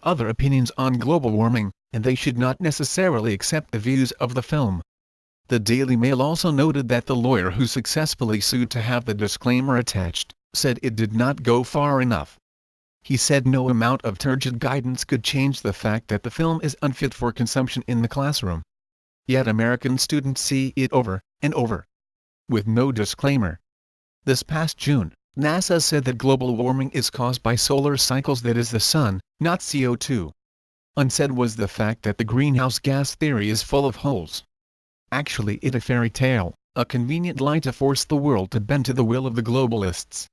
other opinions on global warming, and they should not necessarily accept the views of the film. The Daily Mail also noted that the lawyer who successfully sued to have the disclaimer attached, said it did not go far enough. He said no amount of turgid guidance could change the fact that the film is unfit for consumption in the classroom. Yet American students see it over and over, with no disclaimer. This past June, NASA said that global warming is caused by solar cycles, that is the sun, not CO2. Unsaid was the fact that the greenhouse gas theory is full of holes. Actually it's a fairy tale, a convenient lie to force the world to bend to the will of the globalists.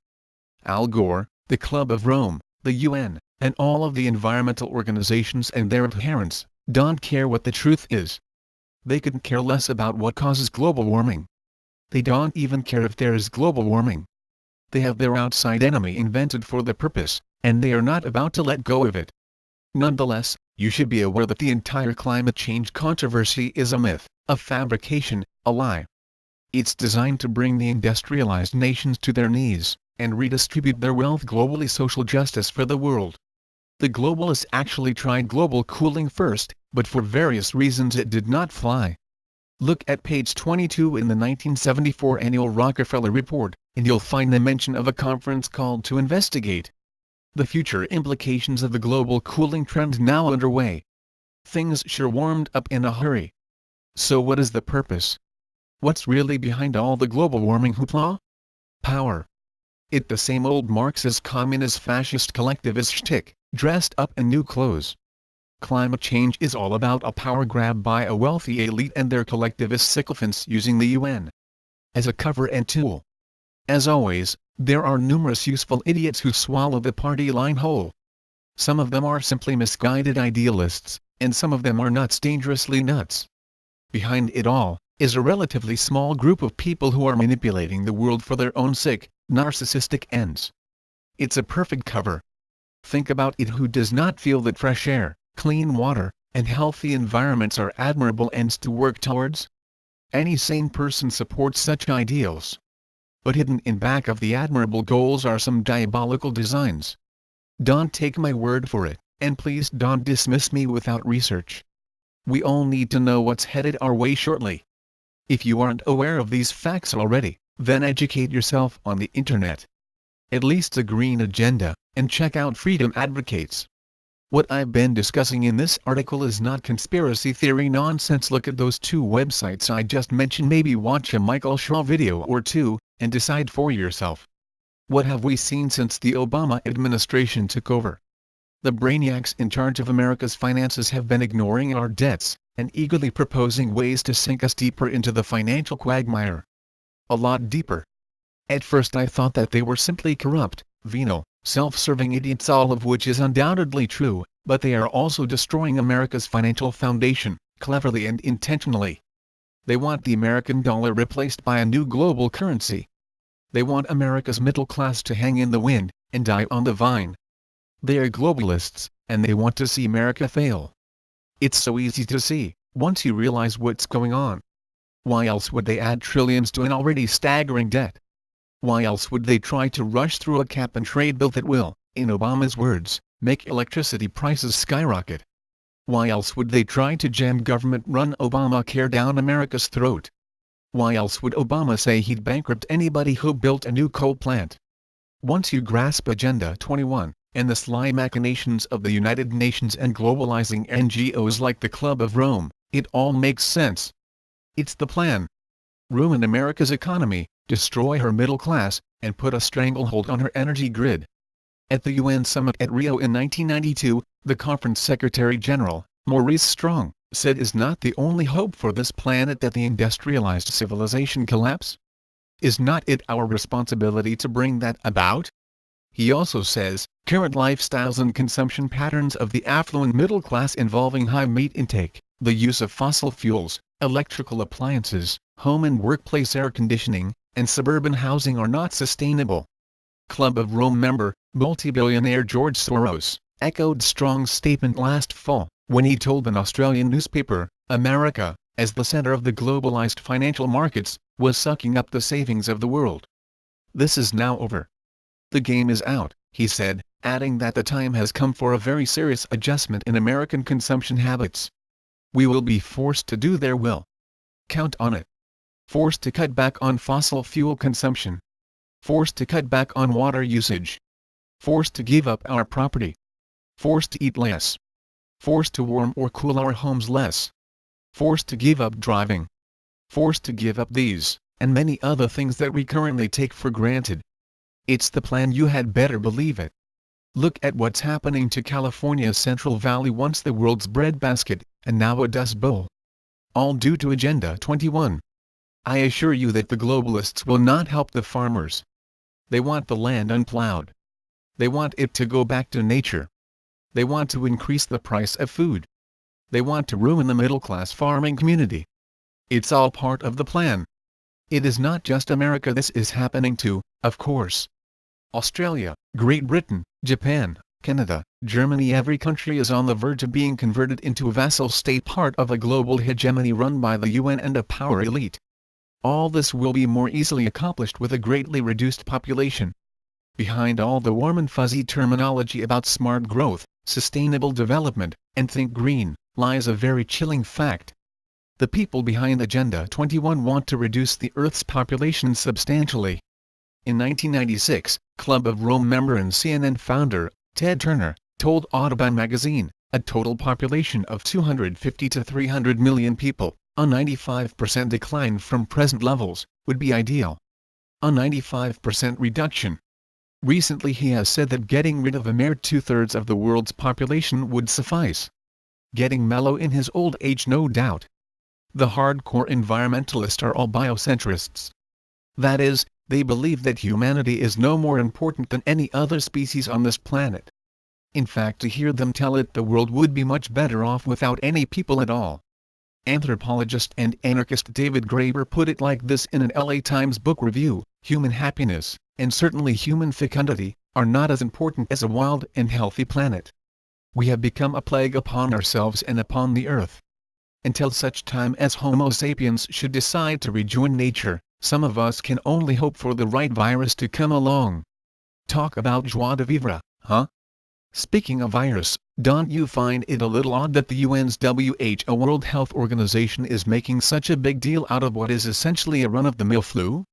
Al Gore, the Club of Rome, the UN, and all of the environmental organizations and their adherents, don't care what the truth is. They couldn't care less about what causes global warming. They don't even care if there is global warming. They have their outside enemy invented for the purpose, and they are not about to let go of it. Nonetheless, you should be aware that the entire climate change controversy is a myth, a fabrication, a lie. It's designed to bring the industrialized nations to their knees, and redistribute their wealth globally, social justice for the world. The globalists actually tried global cooling first, but for various reasons it did not fly. Look at page 22 in the 1974 annual Rockefeller Report, and you'll find the mention of a conference called to investigate the future implications of the global cooling trend now underway. Things sure warmed up in a hurry. So what is the purpose? What's really behind all the global warming hoopla? Power. It the same old Marxist communist fascist collectivist shtick, dressed up in new clothes. Climate change is all about a power grab by a wealthy elite and their collectivist sycophants using the UN as a cover and tool. As always, there are numerous useful idiots who swallow the party line whole. Some of them are simply misguided idealists, and some of them are nuts, dangerously nuts. Behind it all is a relatively small group of people who are manipulating the world for their own sick, narcissistic ends. It's a perfect cover. Think about it: who does not feel that fresh air, clean water, and healthy environments are admirable ends to work towards? Any sane person supports such ideals. But hidden in back of the admirable goals are some diabolical designs. Don't take my word for it, and please don't dismiss me without research. We all need to know what's headed our way shortly. If you aren't aware of these facts already, then educate yourself on the internet. At least the Green Agenda, and check out Freedom Advocates. What I've been discussing in this article is not conspiracy theory nonsense. Look at those two websites I just mentioned, maybe watch a Michael Shaw video or two, and decide for yourself. What have we seen since the Obama administration took over? The brainiacs in charge of America's finances have been ignoring our debts, and eagerly proposing ways to sink us deeper into the financial quagmire. A lot deeper. At first I thought that they were simply corrupt, venal, self-serving idiots, all of which is undoubtedly true, but they are also destroying America's financial foundation, cleverly and intentionally. They want the American dollar replaced by a new global currency. They want America's middle class to hang in the wind, and die on the vine. They are globalists, and they want to see America fail. It's so easy to see, once you realize what's going on. Why else would they add trillions to an already staggering debt? Why else would they try to rush through a cap-and-trade bill that will, in Obama's words, make electricity prices skyrocket? Why else would they try to jam government-run Obamacare down America's throat? Why else would Obama say he'd bankrupt anybody who built a new coal plant? Once you grasp Agenda 21, and the sly machinations of the United Nations and globalizing NGOs like the Club of Rome, it all makes sense. It's the plan. Ruin America's economy, destroy her middle class, and put a stranglehold on her energy grid. At the UN summit at Rio in 1992, the conference Secretary-General, Maurice Strong, said, "Is not the only hope for this planet that the industrialized civilization collapse? Is not it our responsibility to bring that about?" He also says, "Current lifestyles and consumption patterns of the affluent middle class involving high meat intake, the use of fossil fuels, electrical appliances, home and workplace air conditioning, and suburban housing are not sustainable." Club of Rome member, multi-billionaire George Soros, echoed Strong's statement last fall, when he told an Australian newspaper, America, as the center of the globalized financial markets, was sucking up the savings of the world. This is now over. The game is out, he said, adding that the time has come for a very serious adjustment in American consumption habits. We will be forced to do their will. Count on it. Forced to cut back on fossil fuel consumption. Forced to cut back on water usage. Forced to give up our property. Forced to eat less. Forced to warm or cool our homes less. Forced to give up driving. Forced to give up these, and many other things that we currently take for granted. It's the plan, you had better believe it. Look at what's happening to California's Central Valley, once the world's breadbasket, and now a dust bowl. All due to Agenda 21. I assure you that the globalists will not help the farmers. They want the land unplowed. They want it to go back to nature. They want to increase the price of food. They want to ruin the middle-class farming community. It's all part of the plan. It is not just America this is happening to, of course. Australia, Great Britain, Japan, Canada, Germany, every country is on the verge of being converted into a vassal state, part of a global hegemony run by the UN and a power elite. All this will be more easily accomplished with a greatly reduced population. Behind all the warm and fuzzy terminology about smart growth, sustainable development, and think green, lies a very chilling fact. The people behind Agenda 21 want to reduce the Earth's population substantially. In 1996, Club of Rome member and CNN founder, Ted Turner, told Audubon magazine, a total population of 250 to 300 million people, a 95% decline from present levels, would be ideal. A 95% reduction. Recently he has said that getting rid of a mere 2/3 of the world's population would suffice. Getting mellow in his old age, no doubt. The hardcore environmentalists are all biocentrists. That is, they believe that humanity is no more important than any other species on this planet. In fact, to hear them tell it, the world would be much better off without any people at all. Anthropologist and anarchist David Graeber put it like this in an LA Times book review: human happiness, and certainly human fecundity, are not as important as a wild and healthy planet. We have become a plague upon ourselves and upon the earth. Until such time as Homo sapiens should decide to rejoin nature, some of us can only hope for the right virus to come along. Talk about joie de vivre, huh? Speaking of virus, don't you find it a little odd that the UN's WHO World Health Organization is making such a big deal out of what is essentially a run-of-the-mill flu?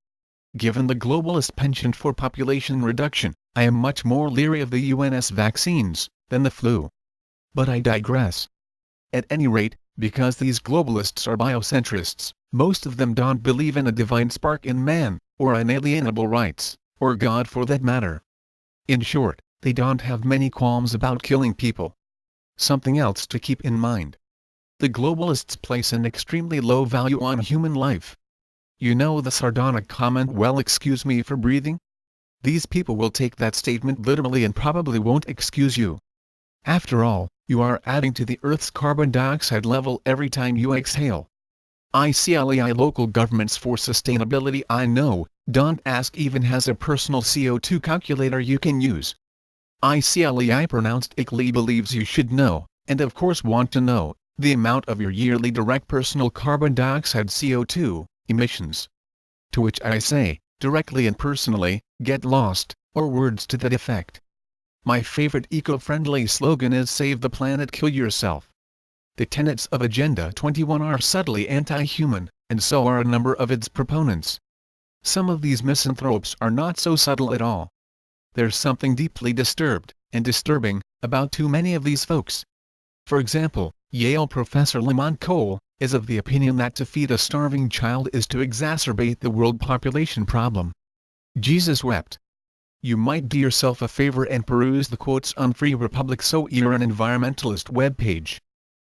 Given the globalist penchant for population reduction, I am much more leery of the UN's vaccines than the flu. But I digress. At any rate, because these globalists are biocentrists, most of them don't believe in a divine spark in man, or unalienable rights, or God for that matter. In short, they don't have many qualms about killing people. Something else to keep in mind. The globalists place an extremely low value on human life. You know the sardonic comment, "Well, excuse me for breathing?" These people will take that statement literally and probably won't excuse you. After all, you are adding to the Earth's carbon dioxide level every time you exhale. ICLEI Local Governments for Sustainability, I know, don't ask, even has a personal CO2 calculator you can use. ICLEI pronounced ICLEI believes you should know, and of course want to know, the amount of your yearly direct personal carbon dioxide CO2 emissions. To which I say, directly and personally, get lost, or words to that effect. My favorite eco-friendly slogan is "Save the planet, kill yourself." The tenets of Agenda 21 are subtly anti-human, and so are a number of its proponents. Some of these misanthropes are not so subtle at all. There's something deeply disturbed, and disturbing, about too many of these folks. For example, Yale professor Lamont Cole is of the opinion that to feed a starving child is to exacerbate the world population problem. Jesus wept. You might do yourself a favor and peruse the quotes on Free Republic So You're an Environmentalist webpage.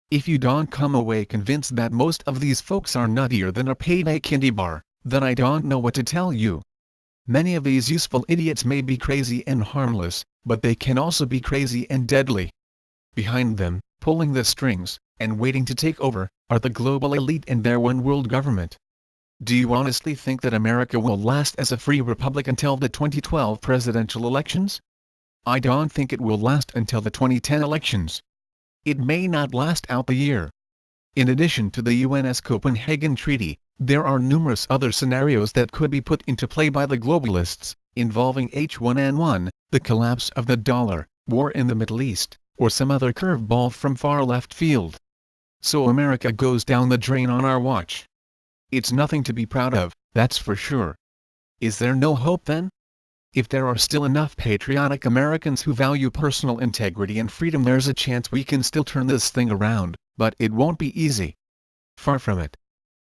If you don't come away convinced that most of these folks are nuttier than a payday candy bar, then I don't know what to tell you. Many of these useful idiots may be crazy and harmless, but they can also be crazy and deadly. Behind them, pulling the strings, and waiting to take over, are the global elite and their one-world government. Do you honestly think that America will last as a free republic until the 2012 presidential elections? I don't think it will last until the 2010 elections. It may not last out the year. In addition to the UN's Copenhagen Treaty, There are numerous other scenarios that could be put into play by the globalists, involving H1N1, the collapse of the dollar, war in the Middle East, or some other curveball from far left field. So America goes down the drain on our watch. It's nothing to be proud of, that's for sure. Is there no hope then? If there are still enough patriotic Americans who value personal integrity and freedom, there's a chance we can still turn this thing around, but it won't be easy. Far from it.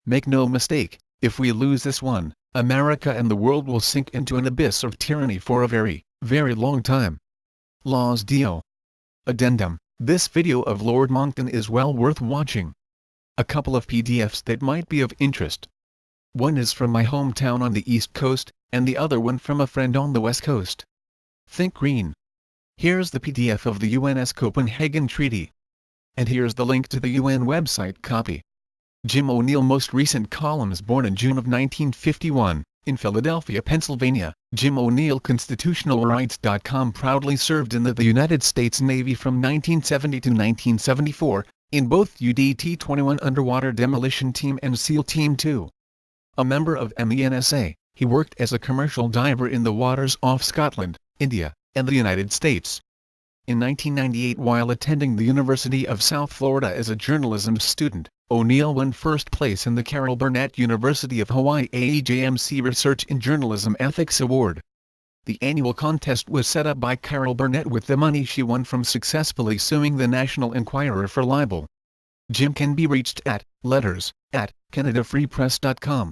Make no mistake, if we lose this one, America and the world will sink into an abyss of tyranny for a very, very long time. Laws Deal. Addendum: this video of Lord Monckton is well worth watching. A couple of PDFs that might be of interest. One is from my hometown on the East Coast, and the other one from a friend on the West Coast. Think green. Here's the PDF of the UN's Copenhagen Treaty. And here's the link to the UN website copy. Jim O'Neill. Most recent columns. Born in June of 1951, in Philadelphia, Pennsylvania, Jim O'Neill. Constitutionalrights.com. Proudly served in the United States Navy from 1970 to 1974, in both UDT-21 Underwater Demolition Team and SEAL Team 2. A member of MENSA, he worked as a commercial diver in the waters off Scotland, India, and the United States. In 1998, while attending the University of South Florida as a journalism student, O'Neill won first place in the Carol Burnett University of Hawaii AEJMC Research in Journalism Ethics Award. The annual contest was set up by Carol Burnett with the money she won from successfully suing the National Enquirer for libel. Jim can be reached at letters@canadafreepress.com.